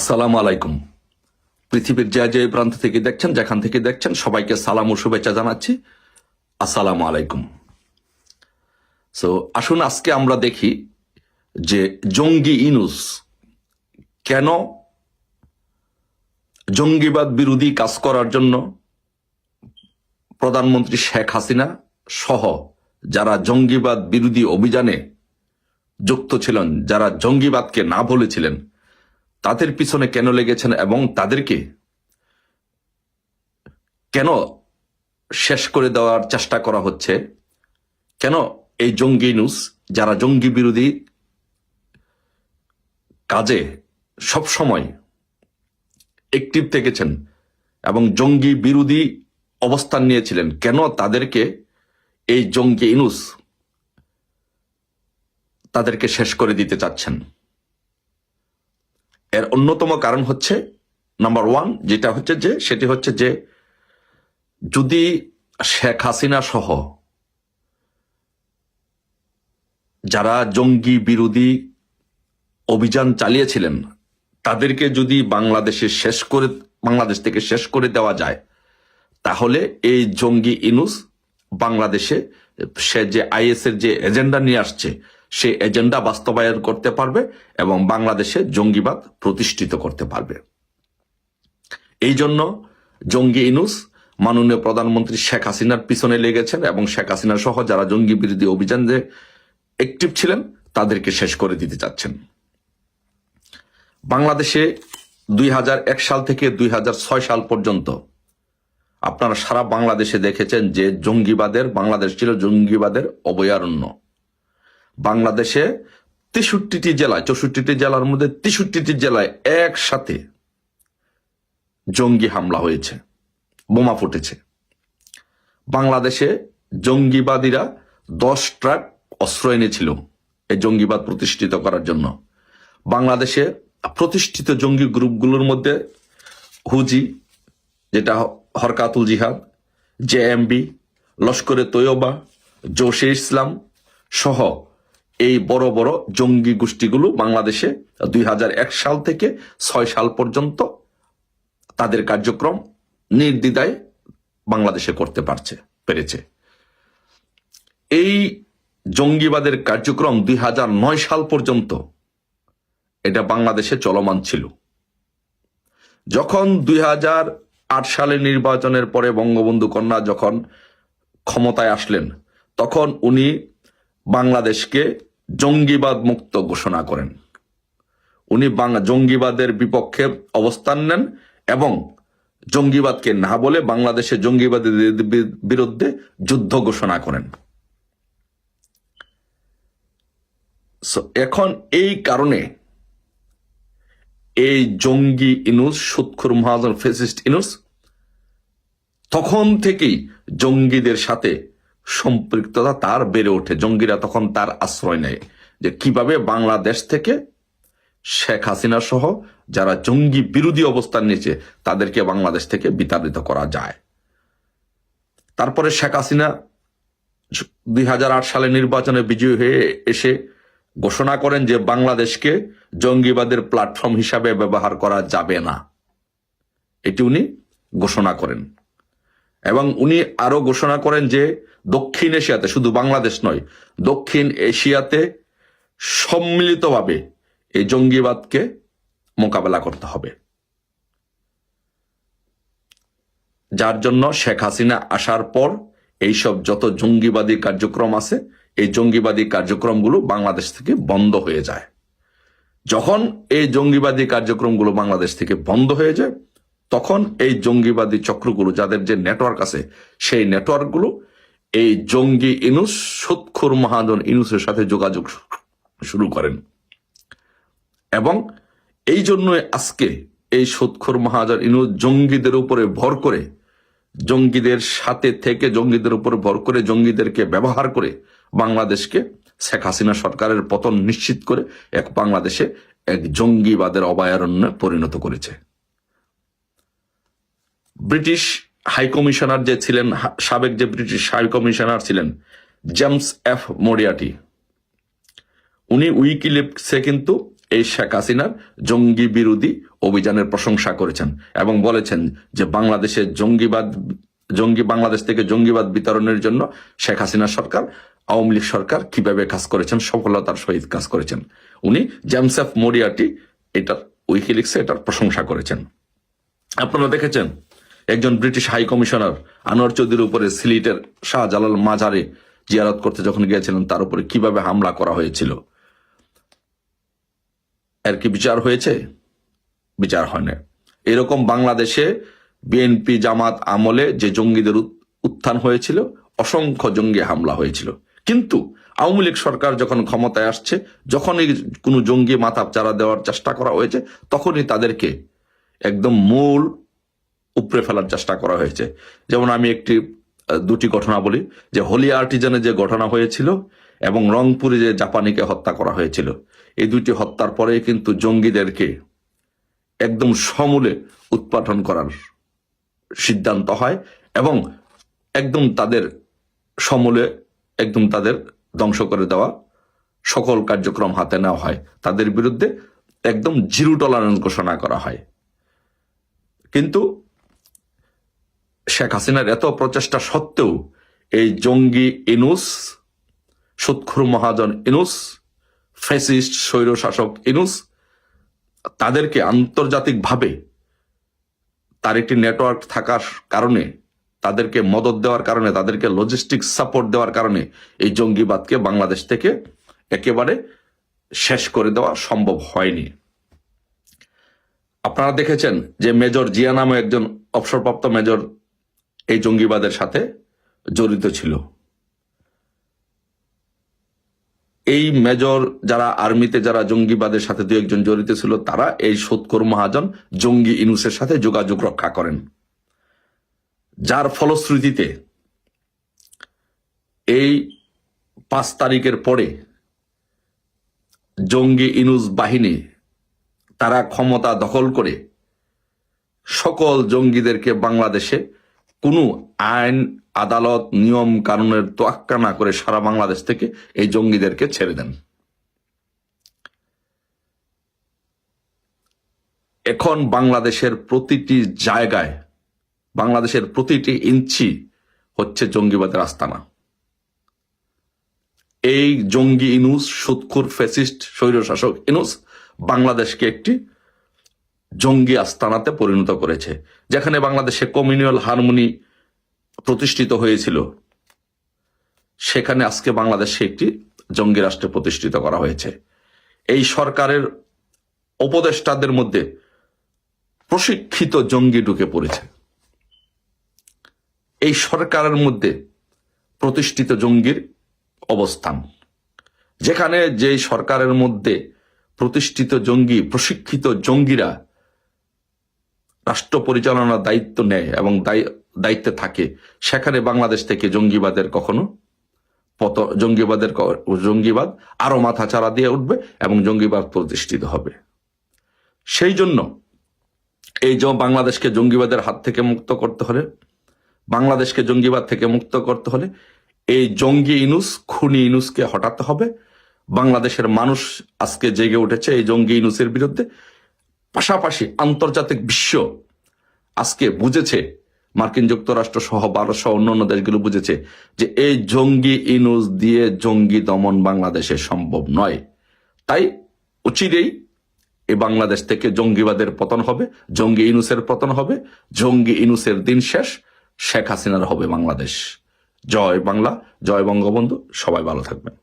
আসসালামু আলাইকুম। পৃথিবীর যে যে প্রান্ত থেকে দেখছেন, যেখান থেকে দেখছেন, সবাইকে সালাম ও শুভেচ্ছা জানাচ্ছি। আসসালামু আলাইকুম। সো আসুন আজকে আমরা দেখি যে জঙ্গি ইনুস কেন জঙ্গিবাদ বিরোধী কাজ করার জন্য প্রধানমন্ত্রী শেখ হাসিনা সহ যারা জঙ্গিবাদ বিরোধী অভিযানে যুক্ত ছিলেন, যারা জঙ্গিবাদকে না বলেছিলেন, তাদের পিছনে কেন লেগেছেন এবং তাদেরকে কেন শেষ করে দেওয়ার চেষ্টা করা হচ্ছে। কেন এই জঙ্গি ইনুস, যারা জঙ্গি বিরোধী কাজে সবসময় অ্যাক্টিভ থেকেছেন এবং জঙ্গি বিরোধী অবস্থান নিয়েছিলেন, কেন তাদেরকে এই জঙ্গি ইনুস তাদেরকে শেষ করে দিতে চাচ্ছেন। এর অন্যতম কারণ হচ্ছে নাম্বার ওয়ান, সেটি হচ্ছে যে যদি শেখ হাসিনা সহ যারা জঙ্গি বিরোধী অভিযান চালিয়েছিলেন তাদেরকে যদি বাংলাদেশ থেকে শেষ করে দেওয়া যায়, তাহলে এই জঙ্গি ইনুস বাংলাদেশে সে যে আইএস এর যে এজেন্ডা নিয়ে আসছে সেই এজেন্ডা বাস্তবায়ন করতে পারবে এবং বাংলাদেশে জঙ্গিবাদ প্রতিষ্ঠিত করতে পারবে। এই জন্য জঙ্গি ইনুস মাননীয় প্রধানমন্ত্রী শেখ হাসিনার পিছনে লেগেছেন এবং শেখ হাসিনা সহ যারা জঙ্গি বিরোধী অভিযানে অ্যাক্টিভ ছিলেন তাদেরকে শেষ করে দিতে চাচ্ছেন। বাংলাদেশে 2001 সাল থেকে 2006 সাল পর্যন্ত আপনারা সারা বাংলাদেশে দেখেছেন যে বাংলাদেশ ছিল জঙ্গিবাদের অভয়ারণ্য। বাংলাদেশে 63টি জেলায়, 64টি জেলার মধ্যে 63টি জেলায় একসাথে জঙ্গি হামলা হয়েছে, বোমা ফুটেছে। বাংলাদেশে জঙ্গিবাদীরা 10 ট্রাক অস্ত্র এনেছিল এই জঙ্গিবাদ প্রতিষ্ঠিত করার জন্য। বাংলাদেশে প্রতিষ্ঠিত জঙ্গি গ্রুপগুলোর মধ্যে হুজি, যেটা হরকাতুল জিহাদ, জেএমবি, লস্করে তৈয়বা, জোশে ইসলাম সহ এই বড় বড় জঙ্গি গোষ্ঠীগুলো বাংলাদেশে 2001 সাল থেকে 6 সাল পর্যন্ত তাদের কার্যক্রম নির্দ্বিধায় বাংলাদেশে করতে পেরেছে। এই জঙ্গিবাদের কার্যক্রম 2009 সাল পর্যন্ত এটা বাংলাদেশে চলমান ছিল। যখন 2008 সালে নির্বাচনের পরে বঙ্গবন্ধু কন্যা যখন ক্ষমতায় আসলেন, তখন উনি বাংলাদেশকে জঙ্গিবাদ মুক্ত ঘোষণা করেন। উনি জঙ্গিবাদের বিপক্ষে অবস্থান নেন এবং জঙ্গিবাদকে না বলে বাংলাদেশে জঙ্গিবাদের বিরুদ্ধে যুদ্ধ ঘোষণা করেন। এখন এই কারণে এই জঙ্গি ইনুস, সুৎখুর মহাজন ফ্যাসিস্ট ইনুস তখন থেকেই জঙ্গিদের সাথে সম্পৃক্ততা তার বেড়ে ওঠে। জঙ্গিরা তখন তার আশ্রয় নেয় যে কিভাবে বাংলাদেশ থেকে শেখ হাসিনা সহ যারা জঙ্গি বিরোধী অবস্থান নিয়েছে তাদেরকে বাংলাদেশ থেকে বিতাড়িত করা যায়। তারপরে শেখ হাসিনা 2008 সালে নির্বাচনে বিজয়ী হয়ে এসে ঘোষণা করেন যে বাংলাদেশকে জঙ্গিবাদের প্ল্যাটফর্ম হিসাবে ব্যবহার করা যাবে না, এটি উনি ঘোষণা করেন। এবং উনি আরো ঘোষণা করেন যে দক্ষিণ এশিয়াতে, শুধু বাংলাদেশ নয়, দক্ষিণ এশিয়াতে সম্মিলিতভাবে এই জঙ্গিবাদকে মোকাবেলা করতে হবে। যার জন্য শেখ হাসিনা আসার পর এইসব যত জঙ্গিবাদী কার্যক্রম আছে, এই জঙ্গিবাদী কার্যক্রমগুলো বাংলাদেশ থেকে বন্ধ হয়ে যায়। যখন এই জঙ্গিবাদী কার্যক্রমগুলো বাংলাদেশ থেকে বন্ধ হয়ে যায়, তখন এই জঙ্গিবাদী চক্রগুলো, যাদের যে নেটওয়ার্ক আছে, সেই নেটওয়ার্কগুলো এই জঙ্গি ইনুস, সুৎখুর মহাজন ইনুসের সাথে যোগাযোগ শুরু করেন। এবং এই জন্যই আজকে এই সুৎখুর মহাজন ইনুস জঙ্গিদের উপরে ভর করে, জঙ্গিদের সাথে থেকে জঙ্গিদের উপরে ভর করে, জঙ্গিদেরকে ব্যবহার করে বাংলাদেশকে শেখ হাসিনা সরকারের পতন নিশ্চিত করে বাংলাদেশে এক জঙ্গিবাদের অভয়ারণ্যে পরিণত করেছে। ব্রিটিশ হাই কমিশনার যে ছিলেন, সাবেক যে ব্রিটিশ হাই কমিশনার ছিলেন জেমস এফ মরিয়াটি, উনি উইকিলিক্সে কিন্তু এই শেখ হাসিনার জঙ্গি বিরোধী অভিযানের প্রশংসা করেছেন এবং বলেছেন যে বাংলাদেশ থেকে জঙ্গিবাদ বিতরণের জন্য শেখ হাসিনা সরকার, আওয়ামী লীগ সরকার কিভাবে কাজ করেছেন, সফলতার সহিত কাজ করেছেন। উনি জেমস এফ মরিয়ার্টি এটার উইকিলিক্সে এটার প্রশংসা করেছেন। আপনারা দেখেছেন একজন ব্রিটিশ হাই কমিশনার আনোয়ার চৌধুরীর উপরে সিলেটের শাহজালাল মাজারে জিয়ারত করতে যখন গিয়েছিলেন তার উপরে কিভাবে হামলা করা হয়েছিল। এর কি বিচার হয়েছে? বিচার হয় না। এরকম বাংলাদেশে বিএনপি জামাত আমলে যে জঙ্গিদের উত্থান হয়েছিল, অসংখ্য জঙ্গি হামলা হয়েছিল, কিন্তু আওয়ামী লীগ সরকার যখন ক্ষমতায় আসছে, যখনই কোনো জঙ্গি মাথা চারা দেওয়ার চেষ্টা করা হয়েছে, তখনই তাদেরকে একদম মূল উপড়ে ফেলার চেষ্টা করা হয়েছে। যেমন আমি দুটি ঘটনা বলি, যে হোলি আর্টিজানে যে ঘটনা হয়েছিল এবং রংপুরে যে জাপানিকে হত্যা করা হয়েছিল, এই দুটি হত্যার পরে কিন্তু জঙ্গিদেরকে একদম সমূলে উৎপাটন করার সিদ্ধান্ত হয় এবং একদম তাদের সমূলে একদম তাদের ধ্বংস করে দেওয়া সকল কার্যক্রম হাতে নেওয়া হয়, তাদের বিরুদ্ধে একদম জিরো টলারেন্স ঘোষণা করা হয়। কিন্তু শেখ হাসিনার এত প্রচেষ্টা সত্ত্বেও এই জঙ্গি ইনুস, সুৎখুর মহাজন ইনুস, ফ্যাসিস্ট স্বৈরশাসক ইনুস, তাদেরকে আন্তর্জাতিকভাবে তার একটি নেটওয়ার্ক থাকার কারণে, তাদেরকে মদত দেওয়ার কারণে, তাদেরকে লজিস্টিক সাপোর্ট দেওয়ার কারণে এই জঙ্গিবাদকে বাংলাদেশ থেকে একেবারে শেষ করে দেওয়া সম্ভব হয়নি। আপনারা দেখেছেন যে মেজর জিয়া নামে একজন অবসরপ্রাপ্ত মেজর এই জঙ্গিবাদের সাথে জড়িত ছিল। এই মেজর যারা আর্মিতে যারা জঙ্গিবাদের সাথে দু একজন জড়িত ছিল, তারা এই সুৎখোর মহাজন জঙ্গি ইনুসের সাথে যোগাযোগ রক্ষা করেন, যার ফলশ্রুতিতে এই 5 তারিখের পরে জঙ্গি ইনুস বাহিনী তারা ক্ষমতা দখল করে সকল জঙ্গিদেরকে বাংলাদেশে কোনো আইন আদালত নিয়ম কানুনের তোয়াক্কা না করে সারা বাংলাদেশ থেকে এই জঙ্গিদেরকে ছেড়ে দেন। এখন বাংলাদেশের প্রতিটি জায়গায়, বাংলাদেশের প্রতিটি ইঞ্চি হচ্ছে জঙ্গিবাদের আস্তানা। এই জঙ্গি ইনুস, সুৎখুর ফ্যাসিস্ট স্বৈরশাসক ইনুস বাংলাদেশকে একটি জঙ্গি আস্তানাতে পরিণত করেছে। যেখানে বাংলাদেশে কমিউনাল হারমোনি প্রতিষ্ঠিত হয়েছিল, সেখানে আজকে বাংলাদেশে একটি জঙ্গি রাষ্ট্রে প্রতিষ্ঠিত করা হয়েছে। এই সরকারের উপদেষ্টাদের মধ্যে প্রশিক্ষিত জঙ্গি ঢুকে পড়েছে। এই সরকারের মধ্যে প্রতিষ্ঠিত জঙ্গির অবস্থান, যেখানে যে সরকারের মধ্যে প্রতিষ্ঠিত জঙ্গি, প্রশিক্ষিত জঙ্গিরা রাষ্ট্র পরিচালনার দায়িত্ব নেয় এবং দায়িত্বে থাকে, সেখানে বাংলাদেশ থেকে জঙ্গিবাদ আরো মাথা চাড়া দিয়ে উঠবে এবং জঙ্গিবাদ প্রতিষ্ঠিত হবে। সেই জন্য এই বাংলাদেশকে জঙ্গিবাদের হাত থেকে মুক্ত করতে হলে, বাংলাদেশকে জঙ্গিবাদ থেকে মুক্ত করতে হলে এই জঙ্গি ইনুস, খুনি ইনুসকে হটাতে হবে। বাংলাদেশের মানুষ আজকে জেগে উঠেছে এই জঙ্গি ইনুসের বিরুদ্ধে। পাশাপাশি আন্তর্জাতিক বিশ্ব আজকে বুঝেছে, মার্কিন যুক্তরাষ্ট্র সহ ভারত সহ অন্যান্য দেশগুলো বুঝেছে যে এই জঙ্গি ইনুস দিয়ে জঙ্গি দমন বাংলাদেশে সম্ভব নয়। তাই অচিরেই এই বাংলাদেশ থেকে জঙ্গিবাদের পতন হবে, জঙ্গি ইনুসের পতন হবে, জঙ্গি ইনুসের দিন শেষ, শেখ হাসিনার হবে বাংলাদেশ। জয় বাংলা, জয় বঙ্গবন্ধু। সবাই ভালো থাকবেন।